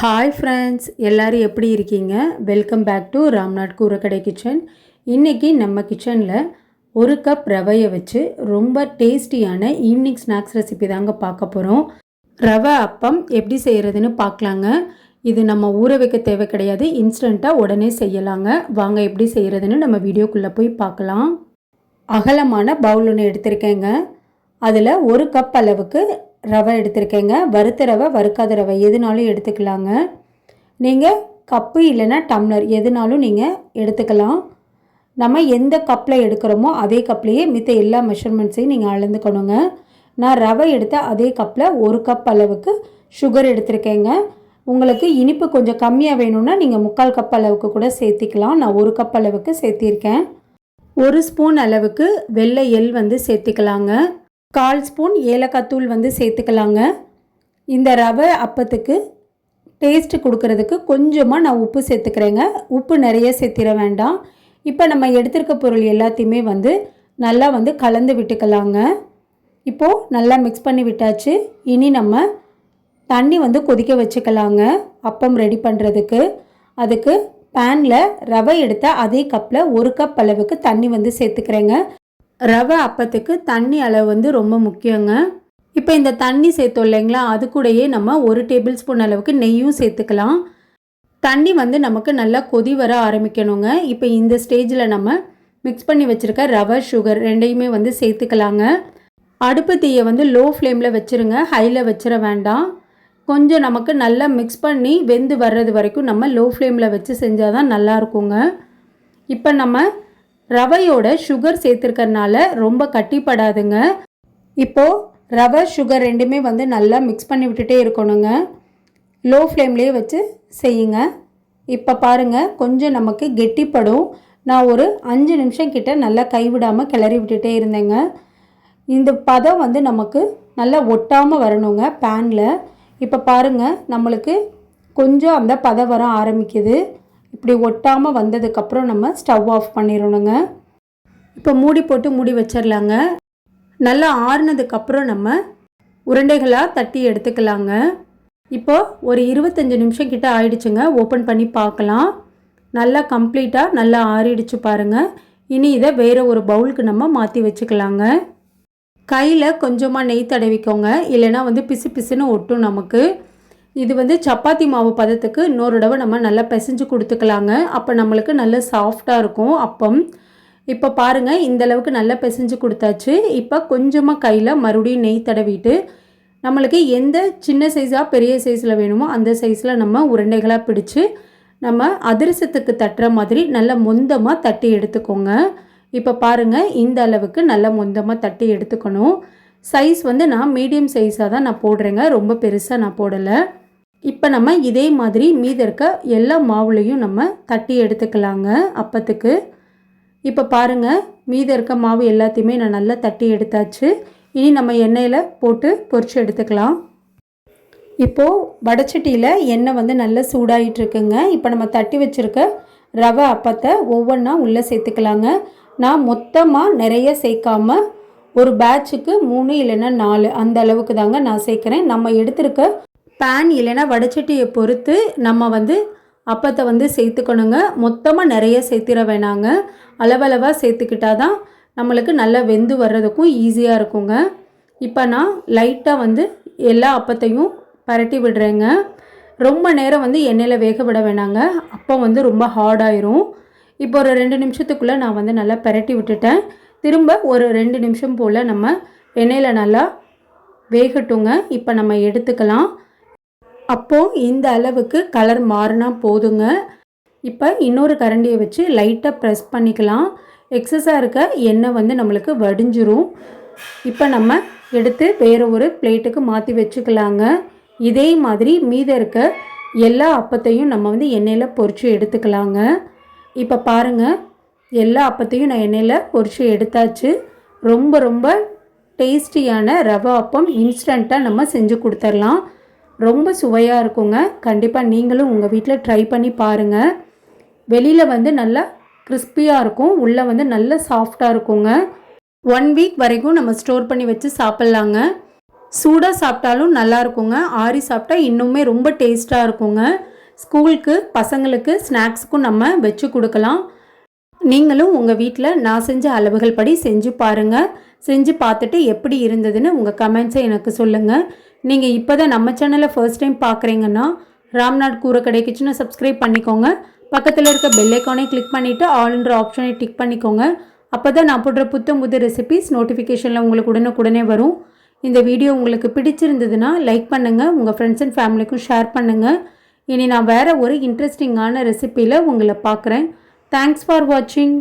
Hi friends, எல்லோரும் எப்படி இருக்கீங்க? Welcome back to Ramnath Koorakkadai kitchen. இன்றைக்கி நம்ம கிச்சனில் ஒரு கப் ரவையை வச்சு ரொம்ப டேஸ்டியான ஈவினிங் ஸ்நாக்ஸ் ரெசிபி தாங்க பார்க்க போகிறோம். ரவை அப்பம் எப்படி செய்கிறதுன்னு பார்க்கலாங்க. இது நம்ம ஊற வைக்க தேவை கிடையாது, இன்ஸ்டண்ட்டாக உடனே செய்யலாங்க. வாங்க எப்படி செய்கிறதுன்னு நம்ம வீடியோக்குள்ளே போய் பார்க்கலாம். அகலமான பவுல் ஒன்று எடுத்திருக்கேங்க. அதில் ஒரு கப் அளவுக்கு ரவை எடுத்திருக்கேங்க. வறுத்த ரவை, வறுக்காத ரவை எதுனாலும் எடுத்துக்கலாங்க. நீங்கள் கப்பு இல்லைன்னா டம்ளர் எதுனாலும் நீங்கள் எடுத்துக்கலாம். நம்ம எந்த கப்பில் எடுக்கிறோமோ அதே கப்லேயே மித்த எல்லா மெஷர்மெண்ட்ஸையும் நீங்கள் அளந்துக்கணுங்க. நான் ரவை எடுத்த அதே கப்பில் ஒரு கப் அளவுக்கு சுகர் எடுத்திருக்கேங்க. உங்களுக்கு இனிப்பு கொஞ்சம் கம்மியாக வேணும்னா நீங்கள் 3/4 கப் அளவுக்கு கூட சேர்த்திக்கலாம். நான் ஒரு கப் அளவுக்கு சேர்த்திருக்கேன். 1 ஸ்பூன் அளவுக்கு வெள்ளை எள் சேர்த்திக்கலாங்க. 1/4 ஸ்பூன் ஏலக்காய் தூள் சேர்த்துக்கலாங்க. இந்த ரவை அப்பத்துக்கு டேஸ்ட்டு கொடுக்கறதுக்கு கொஞ்சமாக நான் உப்பு சேர்த்துக்கிறேங்க. உப்பு நிறைய சேர்த்திட வேண்டாம். இப்போ நம்ம எடுத்துருக்க பொருள் எல்லாத்தையுமே நல்லா கலந்து விட்டுக்கலாங்க. இப்போது நல்லா மிக்ஸ் பண்ணி விட்டாச்சு. இனி நம்ம தண்ணி கொதிக்க வச்சுக்கலாங்க அப்பம் ரெடி பண்ணுறதுக்கு. அதுக்கு பேனில் ரவை எடுத்த அதே கப்பில் 1 கப் அளவுக்கு தண்ணி சேர்த்துக்கிறேங்க. ரவை அப்பத்துக்கு தண்ணி அளவு ரொம்ப முக்கியங்க. இப்போ இந்த தண்ணி சேர்த்தோம் இல்லைங்களா, அது கூடயே நம்ம 1 டேபிள் ஸ்பூன் அளவுக்கு நெய்யும் சேர்த்துக்கலாம். தண்ணி நமக்கு நல்லா கொதி வர ஆரம்பிக்கணுங்க. இப்போ இந்த ஸ்டேஜில் நம்ம மிக்ஸ் பண்ணி வச்சுருக்க ரவை, சுகர் ரெண்டையுமே சேர்த்துக்கலாங்க. அடுப்பு தீயை லோ ஃப்ளேமில் வச்சுருங்க, ஹையில் வச்சிட வேண்டாம். கொஞ்சம் நமக்கு நல்லா மிக்ஸ் பண்ணி வெந்து வர்றது வரைக்கும் நம்ம லோ ஃப்ளேமில் வச்சு செஞ்சால் தான் நல்லாயிருக்குங்க. இப்போ நம்ம ரவையோட சுகர் சேர்த்துருக்கறனால ரொம்ப கட்டிப்படாதுங்க. இப்போது ரவை, சுகர் ரெண்டுமே நல்லா மிக்ஸ் பண்ணி விட்டுட்டே இருக்கணுங்க. லோ ஃப்ளேம்லேயே வச்சு செய்யுங்க. இப்போ பாருங்கள், கொஞ்சம் நமக்கு கெட்டிப்படும். நான் ஒரு 5 நிமிஷம் கிட்ட நல்லா கைவிடாமல் கிளறி விட்டுட்டே இருந்தேங்க. இந்த பதம் நமக்கு நல்லா ஒட்டாமல் வரணுங்க பேனில். இப்போ பாருங்கள், நம்மளுக்கு கொஞ்சம் அந்த பதம் வர ஆரம்பிக்குது. இப்படி ஒட்டாமல் வந்ததுக்கப்புறம் நம்ம ஸ்டவ் ஆஃப் பண்ணிடணுங்க. இப்போ மூடி போட்டு மூடி வச்சிடலாங்க. நல்லா ஆறுனதுக்கப்புறம் நம்ம உருண்டைகளாக தட்டி எடுத்துக்கலாங்க. இப்போது ஒரு 25 நிமிஷம் கிட்ட ஆயிடுச்சுங்க. ஓப்பன் பண்ணி பார்க்கலாம். நல்லா கம்ப்ளீட்டாக நல்லா ஆறிடுச்சு பாருங்கள். இனி இதை வேறு ஒரு பவுலுக்கு நம்ம மாற்றி வச்சுக்கலாங்க. கையில் கொஞ்சமாக நெய் தடவிக்கோங்க, இல்லைன்னா பிசு பிசுன்னு ஒட்டும் நமக்கு. இது சப்பாத்தி மாவு பதத்துக்கு இன்னொரு தடவை நம்ம நல்லா பிசைஞ்சு கொடுத்துக்கலாங்க. அப்போ நம்மளுக்கு நல்ல சாஃப்டாக இருக்கும் அப்பம். இப்போ பாருங்கள், இந்தளவுக்கு நல்லா பிசைஞ்சு கொடுத்தாச்சு. இப்போ கொஞ்சமாக கையில் மறுபடியும் நெய் தடவிட்டு நம்மளுக்கு எந்த சின்ன சைஸாக பெரிய சைஸில் வேணுமோ அந்த சைஸில் நம்ம உருண்டைகளாக பிடிச்சி நம்ம அதிரசத்துக்கு தட்டுற மாதிரி நல்லா மொந்தமாக தட்டி எடுத்துக்கோங்க. இப்போ பாருங்கள், இந்த அளவுக்கு நல்லா மொந்தமாக தட்டி எடுத்துக்கணும். சைஸ் நான் மீடியம் சைஸாக தான் நான் போடுறேங்க, ரொம்ப பெருசாக நான் போடலை. இப்போ நம்ம இதே மாதிரி மீதி இருக்க எல்லா மாவுலையும் நம்ம தட்டி எடுத்துக்கலாங்க அப்பத்துக்கு. இப்போ பாருங்கள், மீதி இருக்க மாவு எல்லாத்தையுமே நான் நல்லா தட்டி எடுத்தாச்சு. இனி நம்ம எண்ணெயில் போட்டு பொரிச்சு எடுத்துக்கலாம். இப்போது வடைச்சட்டியில் எண்ணெய் நல்லா சூடாகிட்டுருக்குங்க. இப்போ நம்ம தட்டி வச்சுருக்க ரவை அப்பத்தை ஒவ்வொன்றா உள்ளே சேர்த்துக்கலாங்க. நான் மொத்தமாக நிறைய சேர்க்காமல் ஒரு பேட்சுக்கு 3 இல்லைன்னா 4 அந்த அளவுக்கு தாங்க நான் சேர்க்குறேன். நம்ம எடுத்துருக்க பேன் இல்லைன்னா வடைச்சட்டியை பொறுத்து நம்ம அப்பத்தை சேர்த்துக்கணுங்க. மொத்தமாக நிறைய சேர்த்திட வேணாங்க. அளவளவாக சேர்த்துக்கிட்டா தான் நம்மளுக்கு நல்லா வெந்து வர்றதுக்கும் ஈஸியாக இருக்குங்க. இப்போ நான் லைட்டாக எல்லா அப்பத்தையும் பரட்டி விடுறேங்க. ரொம்ப நேரம் எண்ணெயில் வேக விட வேணாங்க, அப்போ ரொம்ப ஹார்டாயிரும். இப்போ ஒரு 2 நிமிஷத்துக்குள்ளே நான் நல்லா பரட்டி விட்டுட்டேன். திரும்ப ஒரு 2 நிமிஷம் போல் நம்ம எண்ணெயில் நல்லா வேகட்டுங்க. இப்போ நம்ம எடுத்துக்கலாம். அப்போது இந்த அளவுக்கு கலர் மாறினா போதுங்க. இப்போ இன்னொரு கரண்டியை வச்சு லைட்டாக ப்ரெஸ் பண்ணிக்கலாம். எக்ஸஸாக இருக்க எண்ணெய் நம்மளுக்கு வடிஞ்சிரும். இப்போ நம்ம எடுத்து வேறு ஒரு பிளேட்டுக்கு மாற்றி வச்சுக்கலாங்க. இதே மாதிரி மீத இருக்க எல்லா அப்பத்தையும் நம்ம எண்ணெயில் பொரித்து எடுத்துக்கலாங்க. இப்போ பாருங்கள், எல்லா அப்பத்தையும் நான் எண்ணெயில் பொரித்து எடுத்தாச்சு. ரொம்ப ரொம்ப டேஸ்டியான ரவை அப்பம் இன்ஸ்டண்ட்டாக நம்ம செஞ்சு கொடுத்துர்லாம். ரொம்ப சுவையாக இருக்குங்க. கண்டிப்பாக நீங்களும் உங்கள் வீட்டில் ட்ரை பண்ணி பாருங்கள். வெளியில் நல்லா கிறிஸ்பியாக இருக்கும், உள்ளே நல்ல சாஃப்டாக இருக்குங்க. 1 வீக் வரைக்கும் நம்ம ஸ்டோர் பண்ணி வச்சு சாப்பிட்லாங்க. சூடாக சாப்பிட்டாலும் நல்லா இருக்குங்க. ஆறி சாப்பிட்டா இன்னுமே ரொம்ப டேஸ்ட்டாக இருக்குங்க. ஸ்கூலுக்கு பசங்களுக்கு ஸ்நாக்ஸுக்கும் நம்ம வச்சு கொடுக்கலாம். நீங்களும் உங்கள் வீட்டில் நான் செஞ்ச அளவுகள் படி செஞ்சு பாருங்கள். செஞ்சு பார்த்துட்டு எப்படி இருந்ததுன்னு உங்கள் கமெண்ட்ஸை எனக்கு சொல்லுங்கள். நீங்கள் இப்போ தான் நம்ம சேனலை ஃபர்ஸ்ட் டைம் பார்க்குறீங்கன்னா ராம்நாட் கூரக்கடை கிச்சனை சப்ஸ்கிரைப் பண்ணிக்கோங்க. பக்கத்தில் இருக்க பெல் ஐக்கானை கிளிக் பண்ணிவிட்டு ஆல்ன்ற ஆப்ஷனை டிக் பண்ணிக்கோங்க. அப்போ தான் நான் போடுற புது ரெசிபிஸ் நோட்டிஃபிகேஷனில் உங்களுக்கு உடனுக்குடனே வரும். இந்த வீடியோ உங்களுக்கு பிடிச்சிருந்ததுன்னா லைக் பண்ணுங்கள், உங்கள் ஃப்ரெண்ட்ஸ் அண்ட் ஃபேமிலிக்கும் ஷேர் பண்ணுங்கள். இனி நான் வேறு ஒரு இன்ட்ரெஸ்டிங்கான ரெசிப்பியில் உங்களை பார்க்குறேன். தேங்க்ஸ் ஃபார் வாட்சிங்.